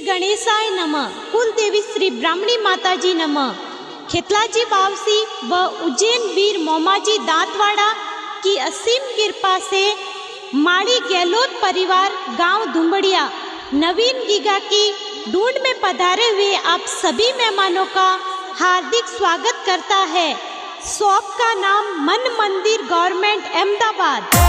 गणेशाय नमः। कुल देवी श्री ब्राह्मणी माता जी नमः। खेतलाजी बावसी व उज्जैन वीर मोमाजी दांतवाड़ा की असीम कृपा से माड़ी गहलोत परिवार गांव धुंबड़िया नवीन गीगा की ढूंढ में पधारे हुए आप सभी मेहमानों का हार्दिक स्वागत करता है। शॉप का नाम मन मंदिर गवर्नमेंट अहमदाबाद।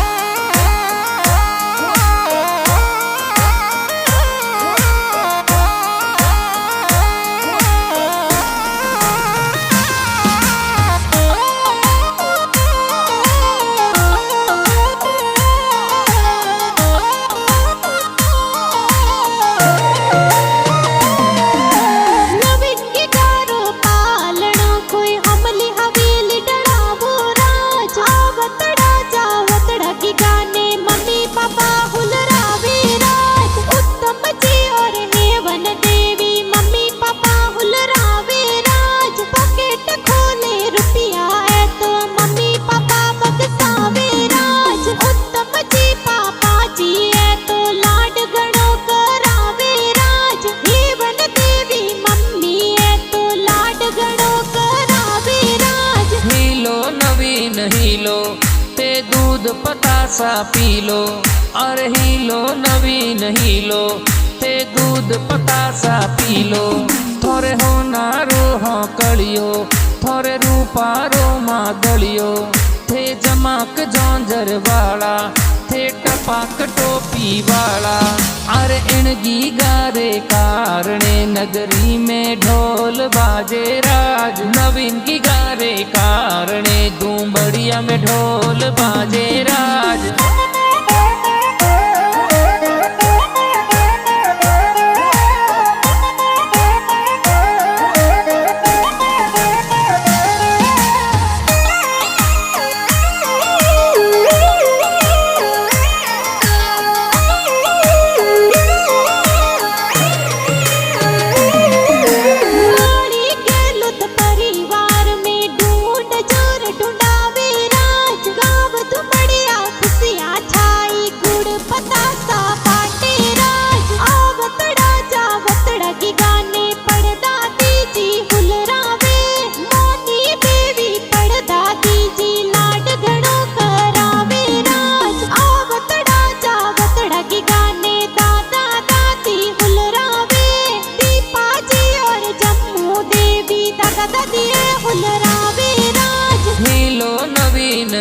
ते दूध पतासा पी लो, अरे हीलो नवीन हीलो, ते दूध पतासा पी लो। थोरे हो नारो हो कलियो, थोरे रूपारो मादलियो, थे जमाक जौंजर वाला, थे टपाक टोपी वाला। अरे इणगी गारे कारणे नगरी में ढोल बाजे राज। नवीन की गारे कारणे धुंबड़िया में ढोल बाजे राज।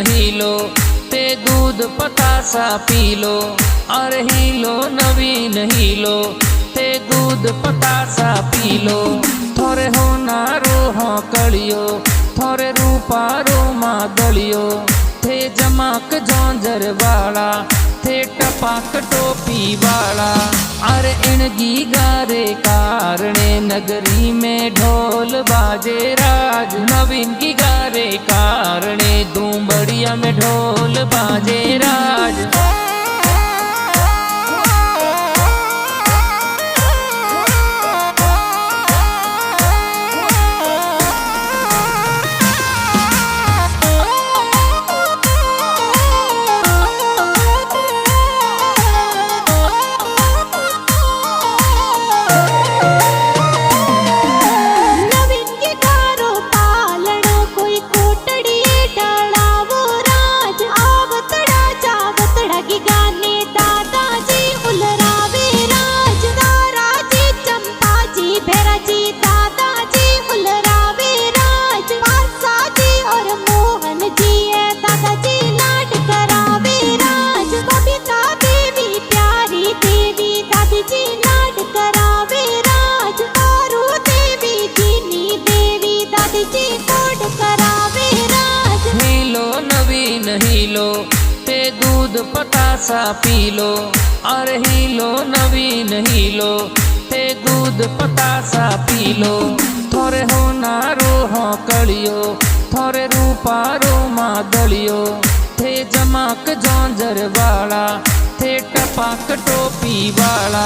हीलो ते दूध पतासा पी लो, अरे हीलो नवीन हीलो, ते दूध पतासा पी लो। थोरे हो नारो हो कलियो, थोरे रूपारो मादलियो, थे जमाक जौंजर वाला, थे टपाक टोपी वाला। अरे इणगी गारे कारणे नगरी में ढोल बाजे राज। नवीन की गारे कारणे धुंबड़िया में ढोल बाजे राज। हीलो ते दूध पतासा पी लो, अरे हीलो नवीन हीलो, ते दूध पतासा पी लो। थोरे हो नारो हो कलियो, थोरे रूपारो मादलियो, थे जमाक जौंजर वाला, थे टपाक टोपी वाला।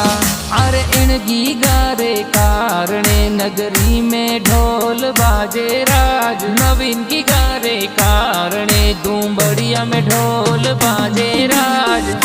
अरे इणगी गारे कारणे नगरी में ढोल बाजे राज। नवीन की गारे कारणे धुंबड़िया में ढोल बाजे राज।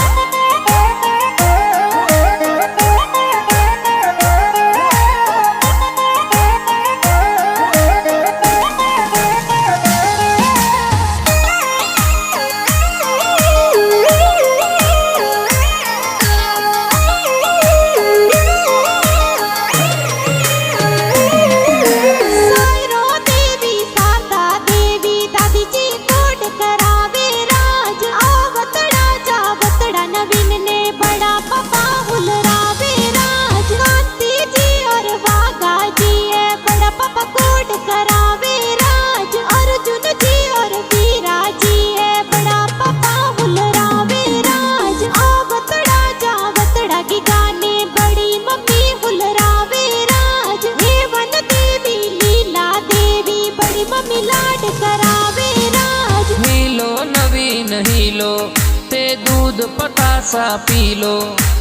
पतासा पी लो,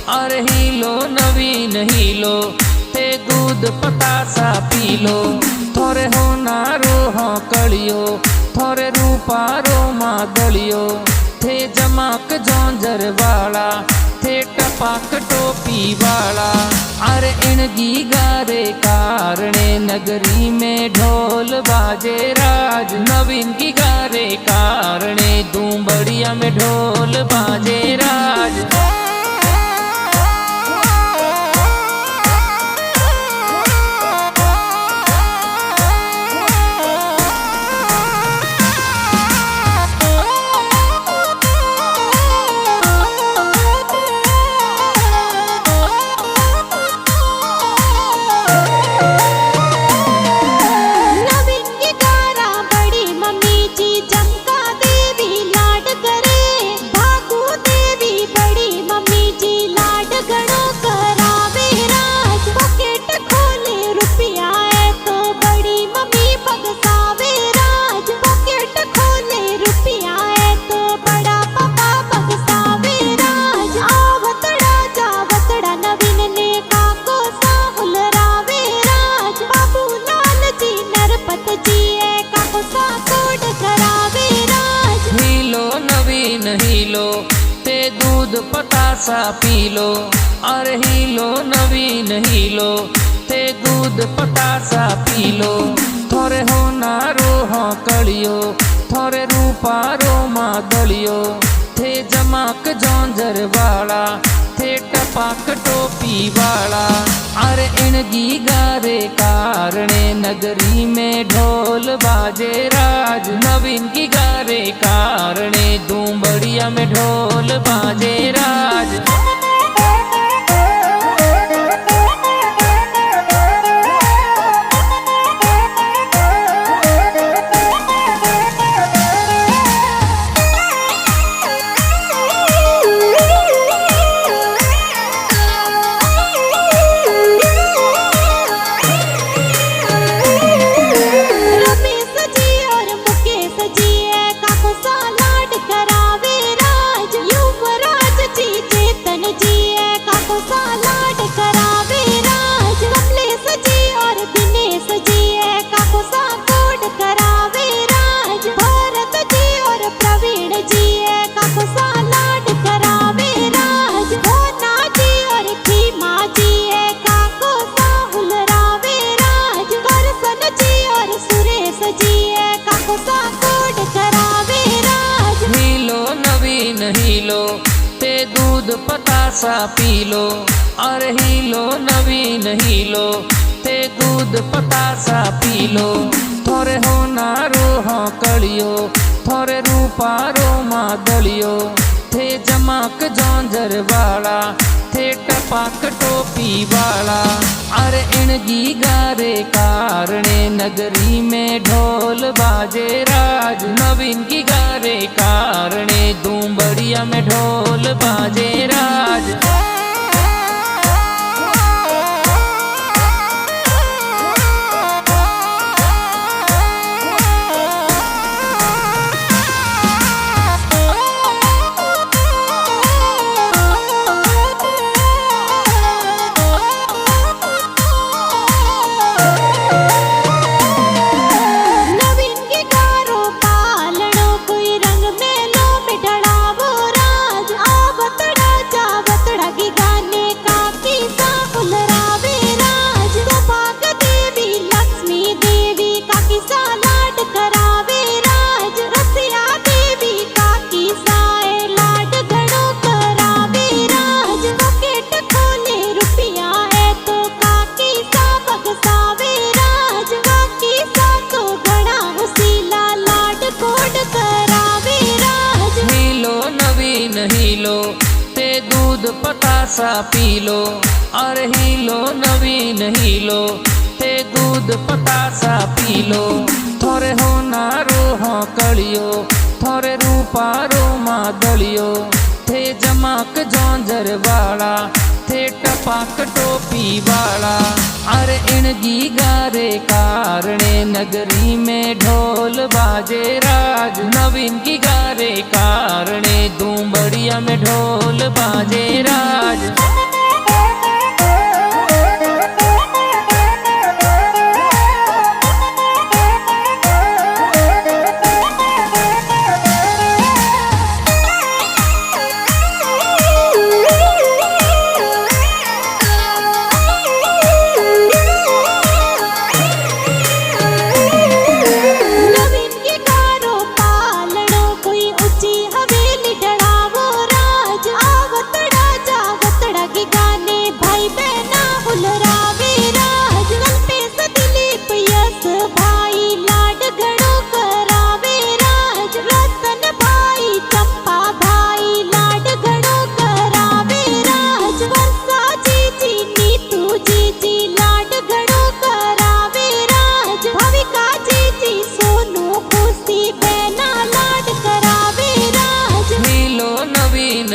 अरे हीलो नवीन हीलो, ते दूध पतासा पी लो। थोरे होनारो हाँ कलियो, थोरे रूपारो मादलियो, थे जमाक जोंजर वाला, थे टपाक टोपी वाला। अरे इनगी गारे कारणे नगरी में ढोल बाजे राज, नवीन की गारे कारणे दूंबड़िया में ढोल बाजे राज। हीलो ते दूध पतासा पी लो, अरे हीलो नवीन हीलो, ते दूध पतासा पी लो। थोरे होनारो हाँ कलियो, थोरे रूपारो मादलियो, थे जमाक जोंजर वाला, थे टपाक टोपी वाला। अरे इनगी गारे कारणे नगरी में ढोल बाजे राज, नवीन की गारे कारणे दूंबड़िया में ढोल बाजे राज। हीलो ते दूध पतासा पी लो, अरे हीलो नवीन हीलो, ते दूध पतासा पी लो। थोरे होनारो हाँ कलियो, थोरे रूपारो मादलियो, थे जमाक जोंजर वाला, थे टपाक टोपी वाला। अरे इनगी गारे कारणे नगरी में ढोल बाजे राज, नवीन की गारे कारणे दूंबड़िया में ढोल बाजे राज। हीलो ते दूध पतासा पी लो, अरे हीलो नवीन हीलो, ते दूध पतासा पी लो। थोरे होनारो हाँ कलियो, थोरे रूपारो मादलियो, थे जमाक जोंजर वाला, थे टपाक टोपी वाला। अरे इणगी गारे कारणे नगरी में ढोल बाजे राज। नवीन की गारे कारणे दूंबड़िया में ढोल बाजे राज।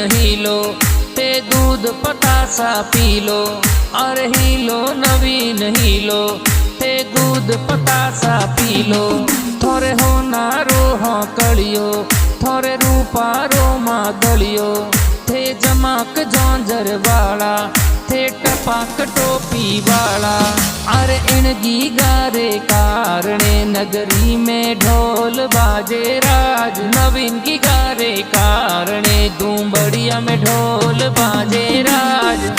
हीलो ते दूध पतासा पीलो, अरे हीलो नवीन हीलो ते दूध पतासा पीलो। थोरे होनारो हाँ कलियो, थोरे रूपारो माँ दलियो, थे जमाक जौंजर वाला, थे टपाक टोपी वाला। अरे इणगी गारे कारणे नगरी में ढोल बाजे राज। नवीन की गारे कारणे दूंबड़िया में ढोल बाजे राज।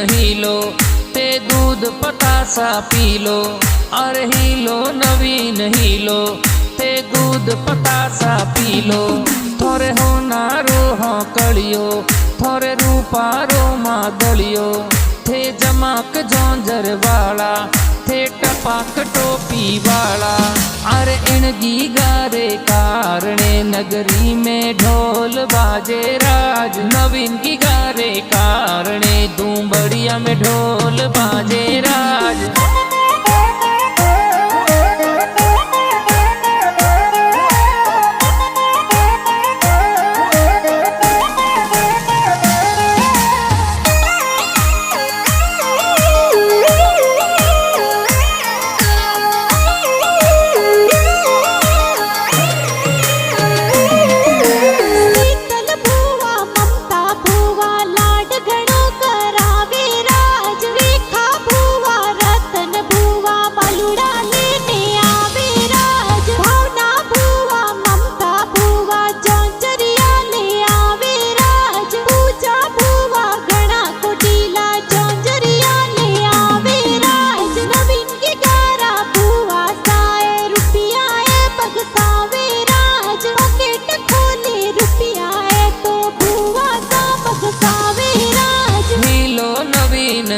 हीलो ते दूध पतासा पीलो, अरे हीलो नवीन हीलो ते दूध पतासा पीलो। थोरे होनारो हाँ कलियो, थोरे रूपारो माँ दलियो, थे जमाक जौंजर वाला, थे टपाक टोपी वाला। अरे इणगी गारे कारणे नगरी में ढोल बाजे राज। नवीन की गारे कारणे दूंबड़िया में ढोल बाजे राज।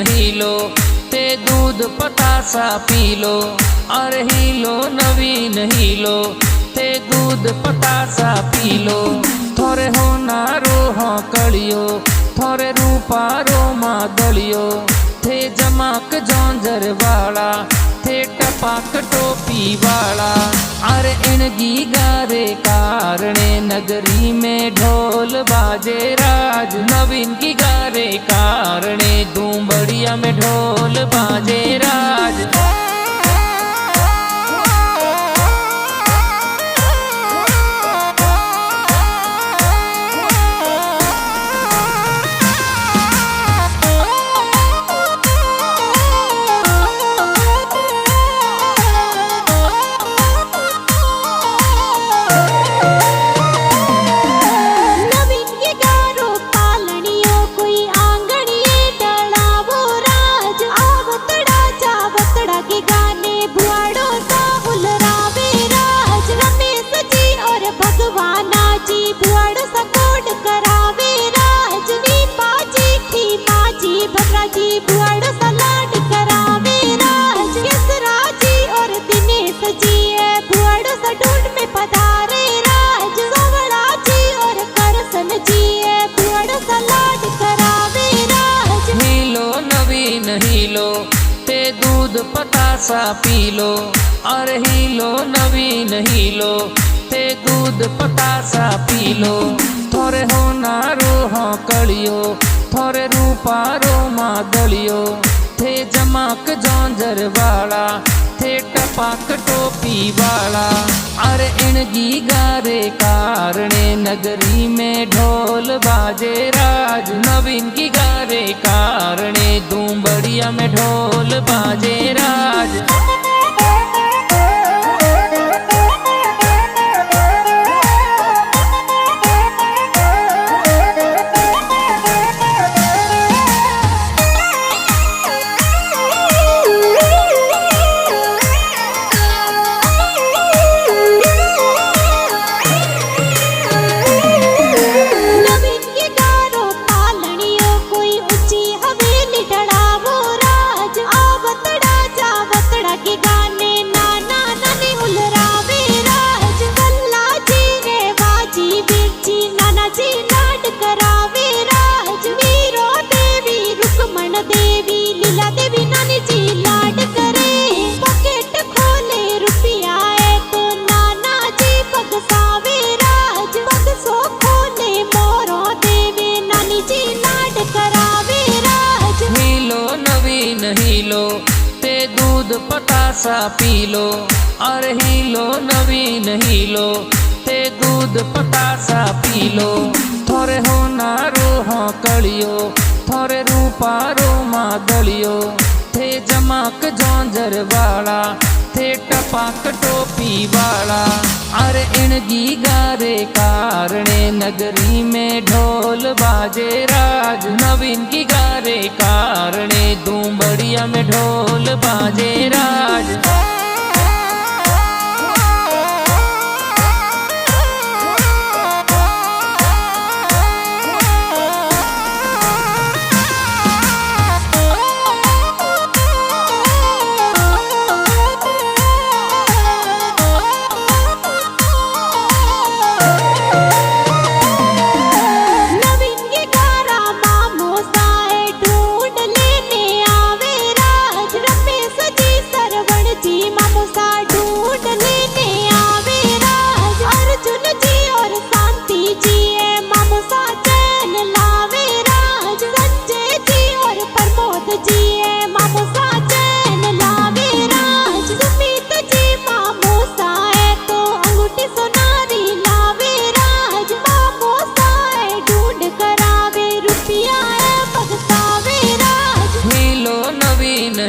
हीलो ते दूध पतासा पीलो, अरे हीलो नवीन हीलो ते दूध पतासा पीलो। थोरे होनारो हाँ कलियो, थोरे रूपारो माँ दलियो, थे जमाक जौंजर वाला, थे टपाक टोपी वाला। अरे इणगी गारे कारणे नगरी में ढोल बाजे राज। नवीन की गारे कारणे दूंबड़िया में ढोल बाजे राज। पतासा पी लो, अरे हीलो नवीन हीलो, ते दूध पतासा पी लो। थोरे होनारो हाँ कलियो, थोरे रूपारो मादलियो, थे जमाक जौंजर वाला, थे टपाक टोपी वाला। अरे इनगी गारे कारणे नगरी में ढोल बाजे राज, नवीन की गारे कारणे दूंबड़िया में ढोल बाजे राज। हीलो ते दूध पतासा पी लो, अरे हीलो नवीन हीलो, ते दूध पतासा पी लो। थोरे होनारो हाँ कलियो, थोरे रूपारो मादलियो, थे जमाक जौंजर वाला, थे टपाक टोपी वाला। अरे इनगी गारे कारणे नगरी में ढोल बाजे राज, नवीन की गारे कारणे दूंबड़िया में ढोल बाजे राज।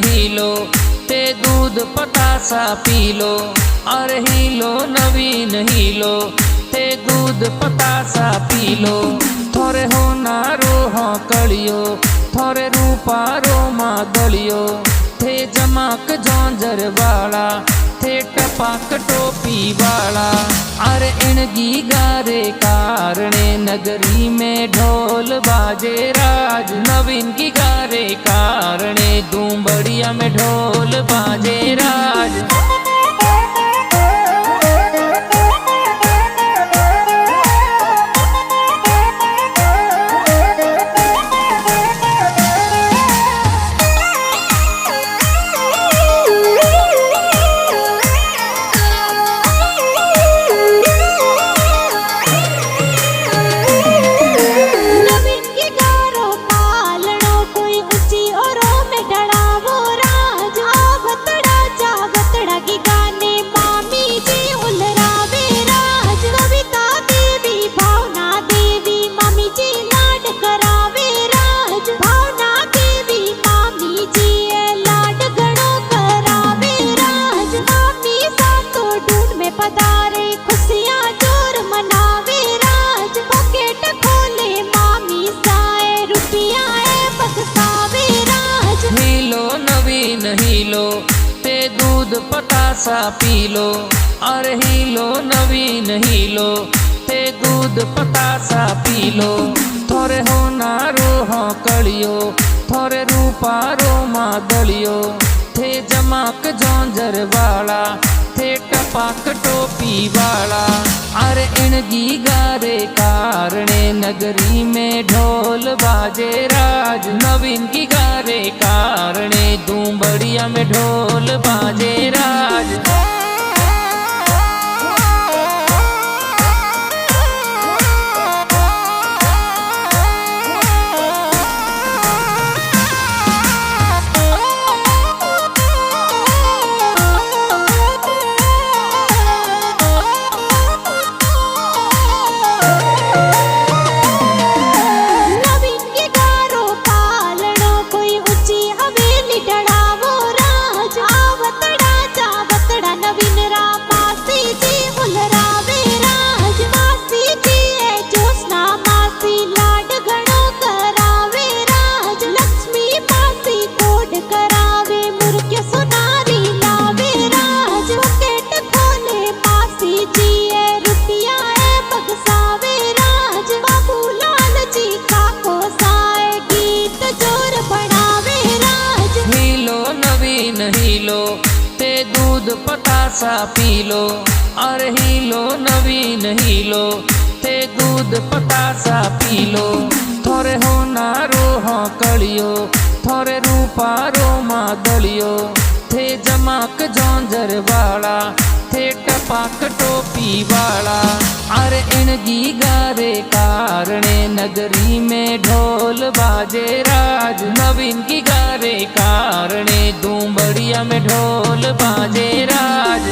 हीलो ते दूध पतासा पी लो, अरे हीलो नवीन हीलो, ते दूध पतासा पी लो। थोरे होनारो हाँ कलियो, थोरे रूपारो मादलियो, थे जमाक जौंजर वाला, थे टपाक टोपी वाला। अरे इनगी गारे कारणे नगरी में ढोल बाजे राज, नवीन की गारे कारणे दूंबड़िया में ढोल बाजे राज। हीलो ते दूध पतासा पी लो, अरे हीलो नवीन हीलो, ते दूध पतासा पी लो। थोरे होनारो हाँ कलियो, थोरे रूपारो मादलियो, थे जमाक जौंजर वाला, थे टप टपाक टोपी वाला। अरे इनकी गारे कारणे नगरी में ढोल बाजे राज। नवीन की गारे कारणे दूबड़िया में ढोल बाजे राज। हीलो ते दूध पतासा पी लो। अरे हीलो नवीन हीलो ते दूध पतासा पी लो। थोरे होनारो हाँ कलियो थोरे रूपारो मादलियो। थे जमाक जोंजर वाला थे टपाक टोपी वाला। अरे इनकी गारे कारणे नगरी में ढोल बाजे राज। नवीन की गारे कारणे दूबड़िया में ढोल बाजे राज।